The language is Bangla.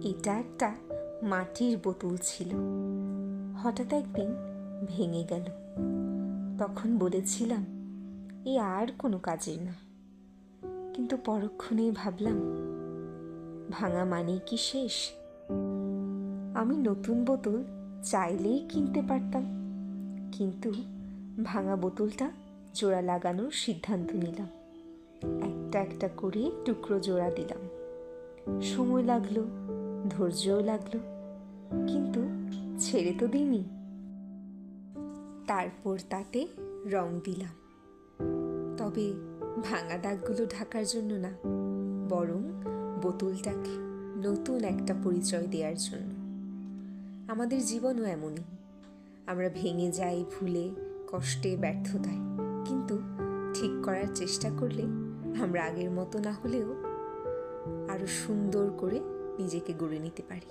এটা একটা মাটির বোতল ছিল, হঠাৎ একদিন ভেঙে গেল। তখন বলেছিলাম এ আর কোনো কাজের না, কিন্তু পরক্ষণেই ভাবলাম ভাঙা মানেই কি শেষ? আমি নতুন বোতল চাইলেই কিনতে পারতাম, কিন্তু ভাঙা বোতলটা জোড়া লাগানোর সিদ্ধান্ত নিলাম। একটা একটা করে টুকরো জোড়া দিলাম। সময় লাগলো, ধৈর্যও লাগলো, কিন্তু ছেড়ে তো দিইনি। তারপর তাতে রং দিলাম, তবে ভাঙা দাগগুলো ঢাকার জন্য না, বরং বোতলটাকে নতুন একটা পরিচয় দেওয়ার জন্য। আমাদের জীবনও এমনই, আমরা ভেঙে যাই ভুলে, কষ্টে, ব্যর্থতায়, কিন্তু ঠিক করার চেষ্টা করলে আমরা আগের মতো না হলেও আরো সুন্দর করে নিজেকে গড়ে নিতে পারি।